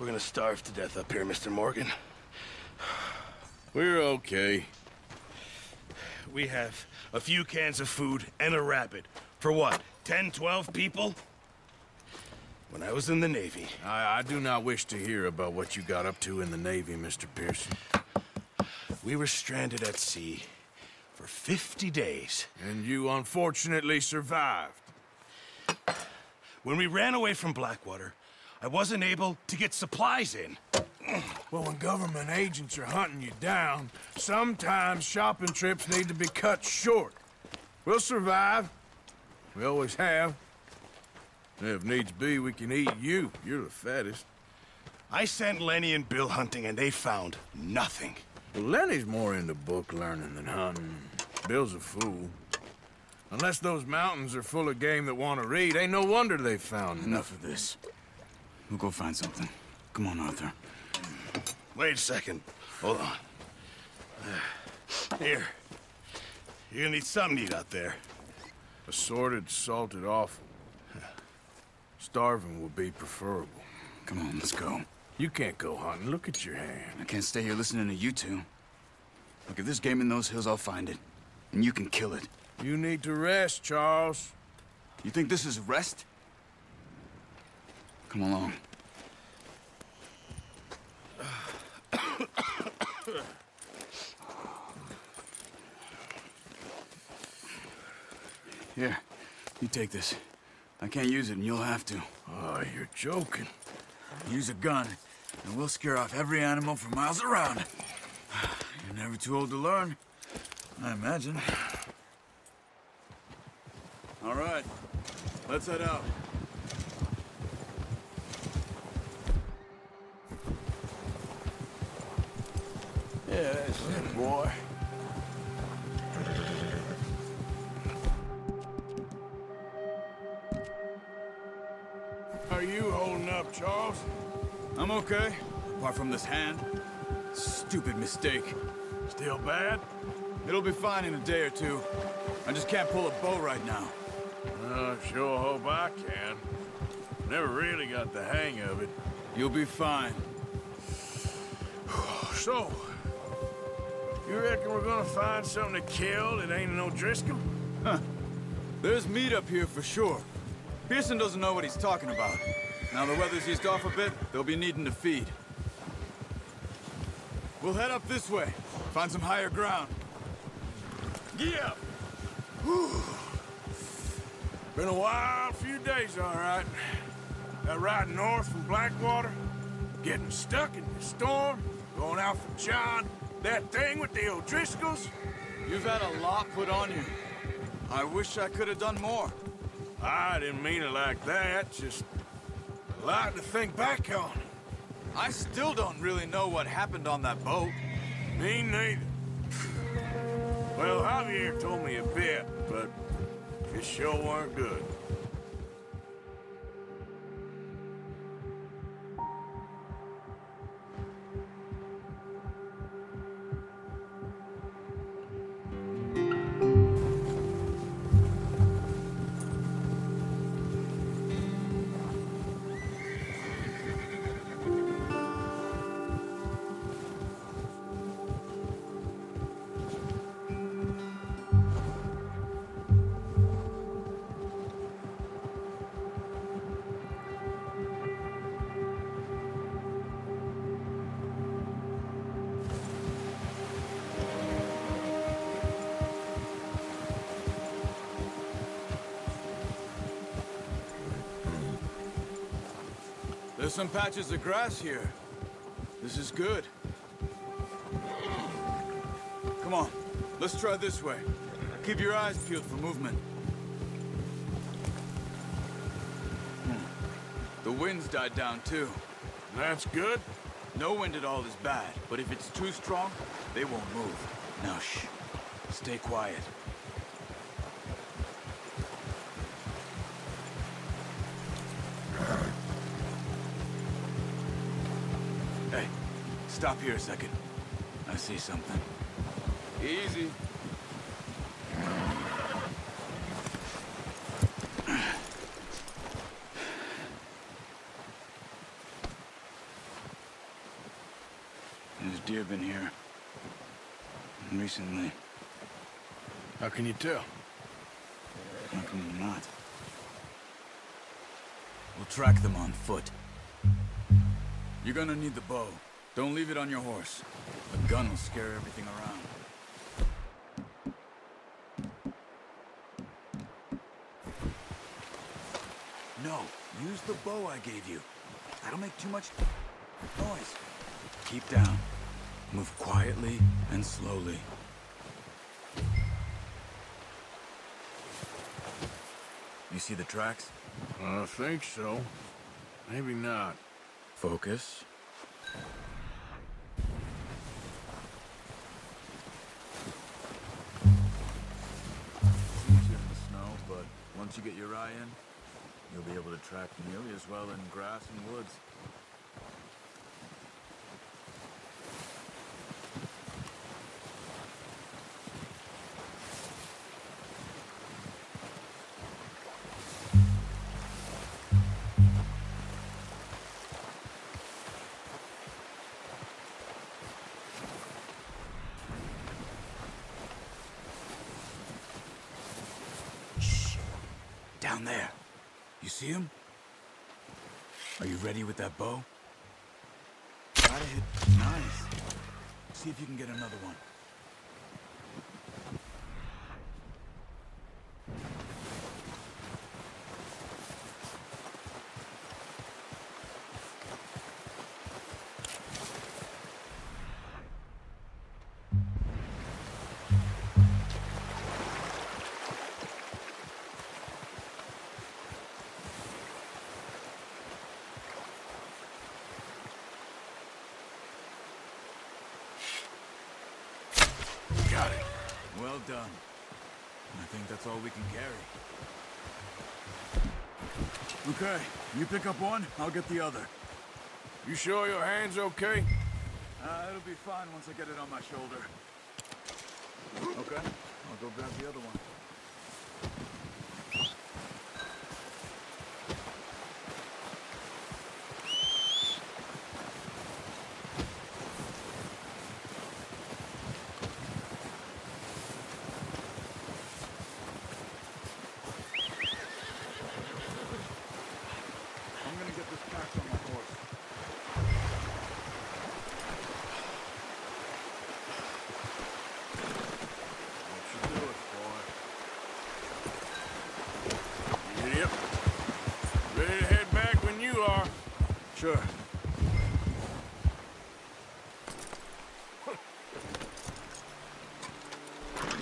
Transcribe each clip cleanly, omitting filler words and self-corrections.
We're gonna starve to death up here, Mr. Morgan. We're okay. We have a few cans of food and a rabbit. For what, 10, 12 people? When I was in the Navy... I do not wish to hear about what you got up to in the Navy, Mr. Pearson. We were stranded at sea for 50 days. And you unfortunately survived. When we ran away from Blackwater, I wasn't able to get supplies in. Well, when government agents are hunting you down, sometimes shopping trips need to be cut short. We'll survive. We always have. If needs be, we can eat you. You're the fattest. I sent Lenny and Bill hunting, and they found nothing. Well, Lenny's more into book learning than hunting. Bill's a fool. Unless those mountains are full of game that want to read, ain't no wonder they found Enough of this. We'll go find something. Come on, Arthur. Wait a second. Hold on. Here. You're gonna need something to eat out there. Assorted, salted offal. Starving would be preferable. Come on, let's go. You can't go hunting. Look at your hand. I can't stay here listening to you two. Look, if there's game in those hills, I'll find it. And you can kill it. You need to rest, Charles. You think this is rest? Come along. Here, you take this. I can't use it, and you'll have to. Oh, you're joking. Use a gun, and we'll scare off every animal for miles around. You're never too old to learn, I imagine. All right, let's head out. Yeah, that's it, boy. Are you holding up, Charles? I'm okay, apart from this hand. Stupid mistake. Still bad? It'll be fine in a day or two. I just can't pull a bow right now. I sure hope I can. Never really got the hang of it. You'll be fine. So, you reckon we're gonna find something to kill that ain't no Driscoll? Huh. There's meat up here for sure. Pearson doesn't know what he's talking about. Now the weather's eased off a bit, they'll be needing to feed. We'll head up this way, find some higher ground. Yeah. Whew. Been a wild few days, all right. That ride north from Blackwater, getting stuck in the storm, going out for John, that thing with the O'Driscolls. You've had a lot put on you. I wish I could have done more. I didn't mean it like that, just a lot to think back on. I still don't really know what happened on that boat. Me neither. Well, Javier told me a bit, but it sure weren't good. There's some patches of grass here. This is good. Come on, let's try this way. Keep your eyes peeled for movement. The wind's died down too. That's good. No wind at all is bad, but if it's too strong, they won't move. Now shh, stay quiet. Hey, stop here a second. I see something. Easy. year been here. And recently. How can you tell? How can you not? We'll track them on foot. You're gonna need the bow. Don't leave it on your horse. A gun will scare everything around. No, use the bow I gave you. That'll make too much noise. Keep down. Move quietly and slowly. You see the tracks? I think so. Maybe not. Focus. It's easier in the snow, but once you get your eye in, you'll be able to track nearly as well in grass and woods. Down there. You see him? Are you ready with that bow? Try to hit. Nice. See if you can get another one. Got it. Well done. I think that's all we can carry. Okay, you pick up one, I'll get the other. You sure your hand's okay? It'll be fine once I get it on my shoulder. Okay, I'll go grab the other one. I'm gonna get this packed on my horse. That should do it, boy. Yep. Ready to head back when you are. Sure.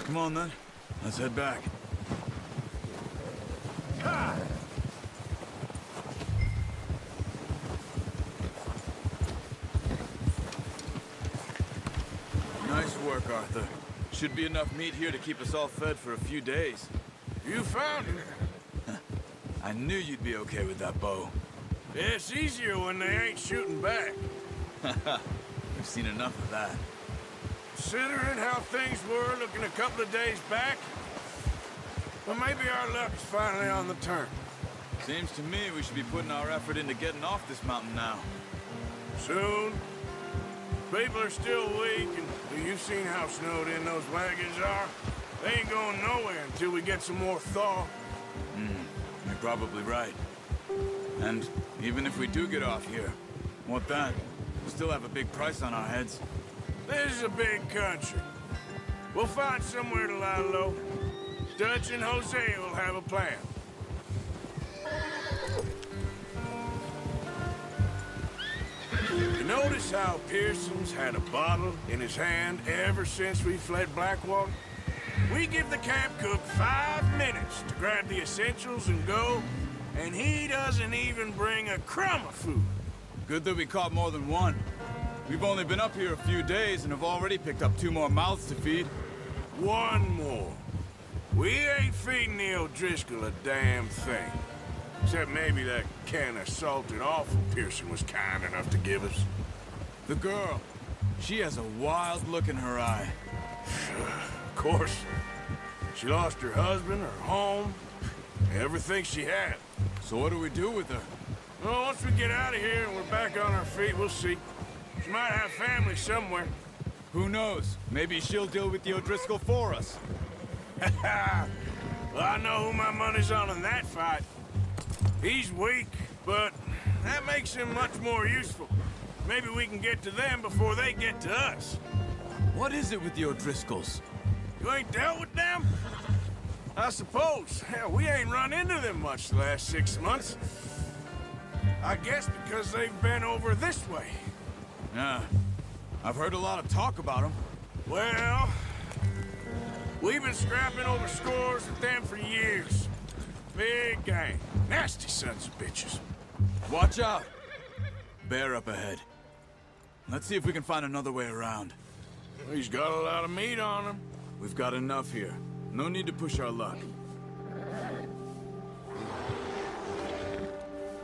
Come on then, let's head back. Ha! Nice work, Arthur. Should be enough meat here to keep us all fed for a few days. You found it. I knew you'd be okay with that bow. It's easier when they ain't shooting back. We've seen enough of that. Considering how things were looking a couple of days back, well, maybe our luck's finally on the turn. Seems to me we should be putting our effort into getting off this mountain now. Soon. People are still weak, and you've seen how snowed in those wagons are. They ain't going nowhere until we get some more thaw. You're probably right. And even if we do get off here, what then? We still have a big price on our heads. This is a big country. We'll find somewhere to lie low. Dutch and Jose will have a plan. You notice how Pearson's had a bottle in his hand ever since we fled Blackwater? We give the camp cook 5 minutes to grab the essentials and go, and he doesn't even bring a crumb of food. Good that we caught more than one. We've only been up here a few days and have already picked up 2 more mouths to feed. One more. We ain't feeding the O'Driscoll a damn thing. Except maybe that can of salted offal Pearson was kind enough to give us. The girl, she has a wild look in her eye. Of course. She lost her husband, her home, everything she had. So what do we do with her? Well, once we get out of here and we're back on our feet, we'll see. She might have family somewhere. Who knows? Maybe she'll deal with the O'Driscoll for us. Well, I know who my money's on in that fight. He's weak, but that makes him much more useful. Maybe we can get to them before they get to us. What is it with the O'Driscolls? You ain't dealt with them? I suppose. Hell, we ain't run into them much the last 6 months. I guess because they've been over this way. Yeah. I've heard a lot of talk about them. Well, we've been scrapping over scores with them for years. Big gang. Nasty sons of bitches. Watch out! Bear up ahead. Let's see if we can find another way around. He's got a lot of meat on him. We've got enough here. No need to push our luck.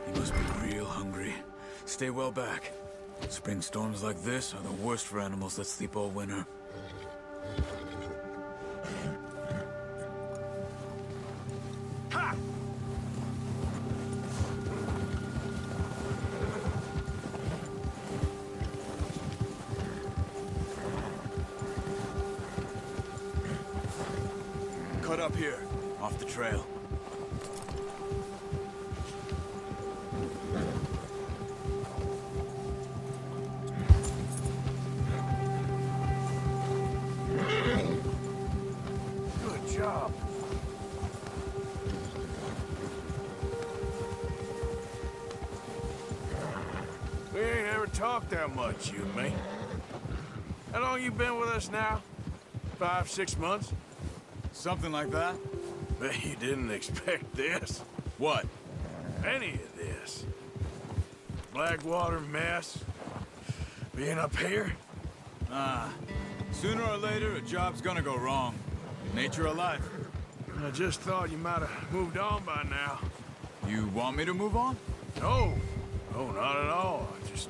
He must be real hungry. Stay well back. Spring storms like this are the worst for animals that sleep all winter. Ha! Cut up here, off the trail. Good job. We ain't ever talked that much, you and me. How long you been with us now? 5, 6 months? Something like that? Bet you didn't expect this. What? Any of this. Blackwater mess. Being up here. Sooner or later, a job's gonna go wrong. Nature of life. I just thought you might have moved on by now. You want me to move on? No. No, not at all. I just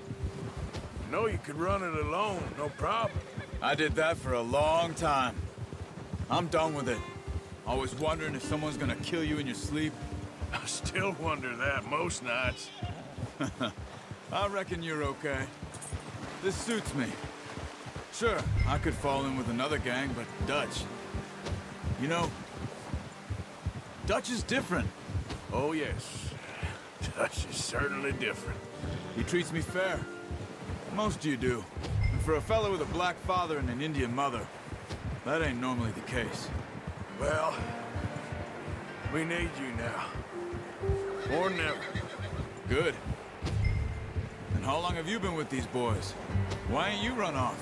know you could run it alone, no problem. I did that for a long time. I'm done with it. Always wondering if someone's gonna kill you in your sleep. I still wonder that most nights. I reckon you're okay. This suits me. Sure, I could fall in with another gang, but Dutch... You know, Dutch is different. Oh, yes. Dutch is certainly different. He treats me fair. Most of you do. And for a fellow with a black father and an Indian mother, that ain't normally the case. Well, we need you now. More than ever. Good. And how long have you been with these boys? Why ain't you run off?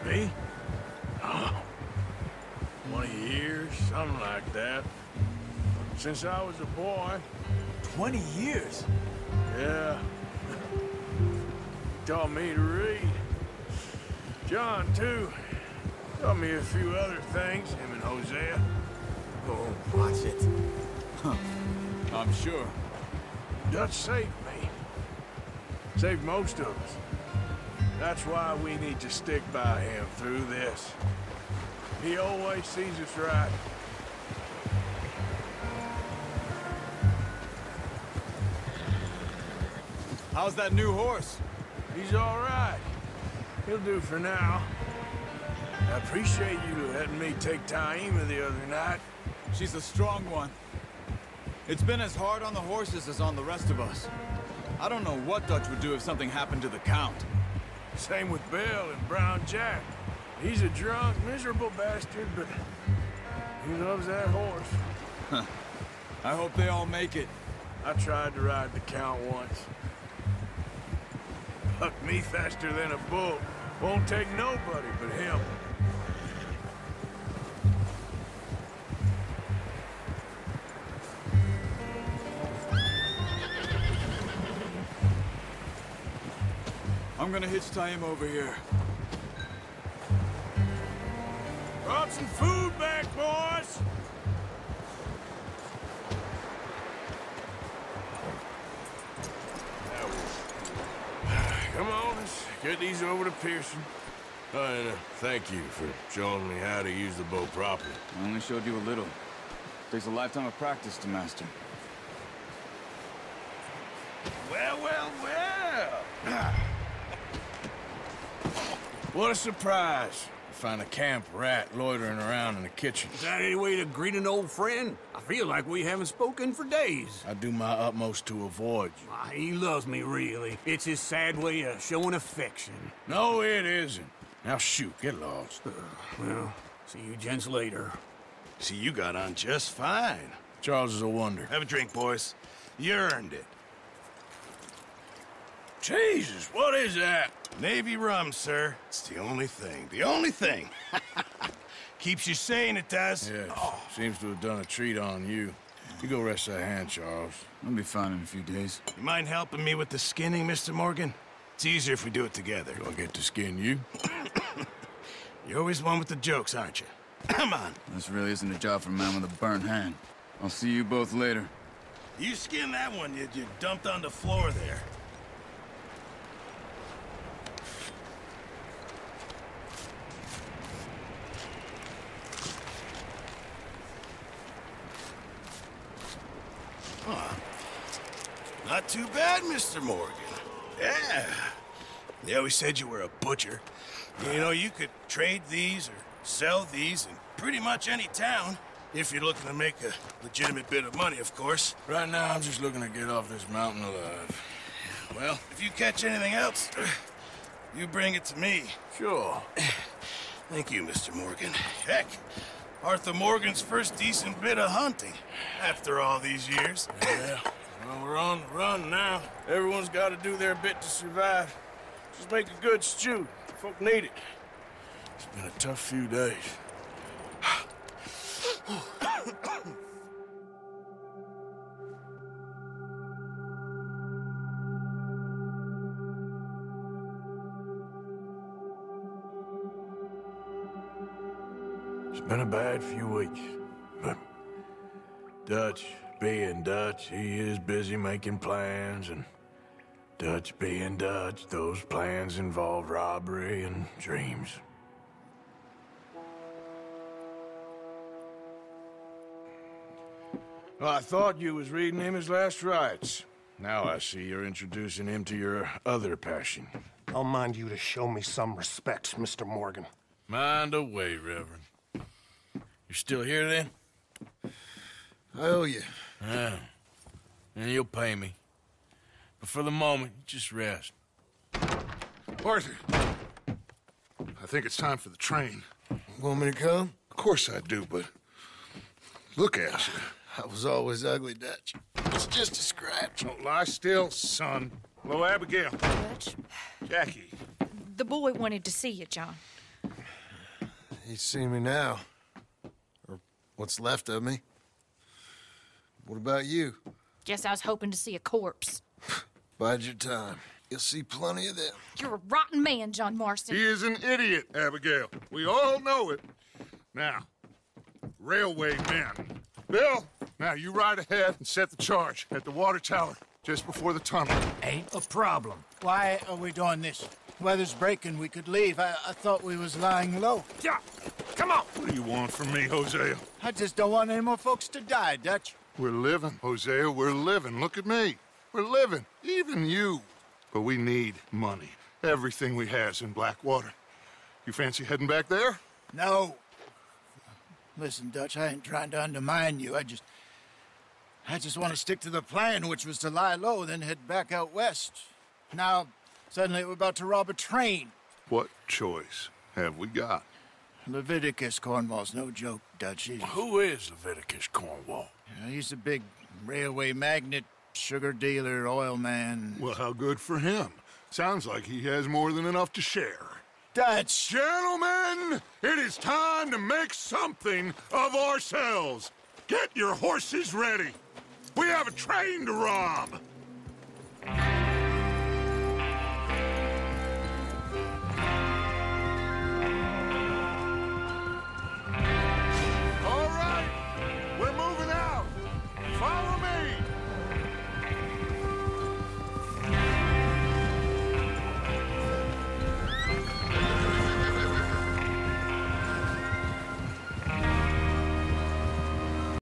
Me? Oh, 20 years, something like that. Since I was a boy. 20 years? Yeah. Taught me to read. John, too. Taught me a few other things, him and Hosea. Oh, watch it. Huh. I'm sure. Dutch saved me. Saved most of us. That's why we need to stick by him through this. He always sees us right. How's that new horse? He's all right. He'll do for now. I appreciate you letting me take Taima the other night. She's a strong one. It's been as hard on the horses as on the rest of us. I don't know what Dutch would do if something happened to the Count. Same with Bill and Brown Jack. He's a drunk, miserable bastard, but he loves that horse. I hope they all make it. I tried to ride the Count once. Bucked me faster than a bull. Won't take nobody but him. I'm gonna hitch him over here. Brought some food back, boys! Come on, let's get these over to Pearson. And thank you for showing me how to use the bow properly. I only showed you a little. Takes a lifetime of practice to master. Well, well, well! What a surprise. Find a camp rat loitering around in the kitchen. Is that any way to greet an old friend? I feel like we haven't spoken for days. I do my utmost to avoid you. He loves me, really. It's his sad way of showing affection. No, it isn't. Now shoot, get lost. Well, see you gents later. See, you got on just fine. Charles is a wonder. Have a drink, boys. You earned it. Jesus, what is that? Navy rum, sir. It's the only thing. The only thing. Keeps you sane, it does. Yes, seems to have done a treat on you. You go rest that hand, Charles. I'll be fine in a few days. You mind helping me with the skinning, Mr. Morgan? It's easier if we do it together. Do I get to skin you? You're always one with the jokes, aren't you? Come on. This really isn't a job for a man with a burnt hand. I'll see you both later. You skinned that one you dumped on the floor there. Not too bad, Mr. Morgan. Yeah. They always said you were a butcher. You know, you could trade these or sell these in pretty much any town, if you're looking to make a legitimate bit of money, of course. Right now, I'm just looking to get off this mountain alive. Well, if you catch anything else, you bring it to me. Sure. Thank you, Mr. Morgan. Heck, Arthur Morgan's first decent bit of hunting, after all these years. Yeah. Well, we're on the run now. Everyone's got to do their bit to survive. Just make a good stew. Folk need it. It's been a tough few days. It's been a bad few weeks, but Dutch being Dutch, he is busy making plans, and Dutch being Dutch, those plans involve robbery and dreams. Well, I thought you was reading him his last rites. Now I see you're introducing him to your other passion. I'll mind you to show me some respect, Mr. Morgan. Mind away, Reverend. You're still here, then? I owe you. Yeah. And you'll pay me. But for the moment, just rest. Arthur, I think it's time for the train. Want me to come? Of course I do, but look at you. I was always ugly, Dutch. It's just a scratch. Don't lie still, son. Hello, Abigail. Dutch, Jackie. the boy wanted to see you, John. He's seen me now. Or what's left of me. What about you? Guess I was hoping to see a corpse. Bide your time. You'll see plenty of them. You're a rotten man, John Marston. He is an idiot, Abigail. We all know it. Now, railway men. Bill, now you ride ahead and set the charge at the water tower just before the tunnel. Ain't a problem. Why are we doing this? Weather's breaking. We could leave. I thought we was lying low. Yeah, come on. What do you want from me, Hosea? I just don't want any more folks to die, Dutch. We're living, Hosea, we're living. Look at me. We're living, even you. But we need money. Everything we has in Blackwater. You fancy heading back there? No. Listen, Dutch, I ain't trying to undermine you. I just want to stick to the plan, which was to lie low, then head back out west. Now, suddenly we're about to rob a train. What choice have we got? Leviticus Cornwall's no joke, Dutch. Who is Leviticus Cornwall? He's a big railway magnate, sugar dealer, oil man. Well, how good for him. Sounds like he has more than enough to share. Dutch! Gentlemen, it is time to make something of ourselves. Get your horses ready. We have a train to rob.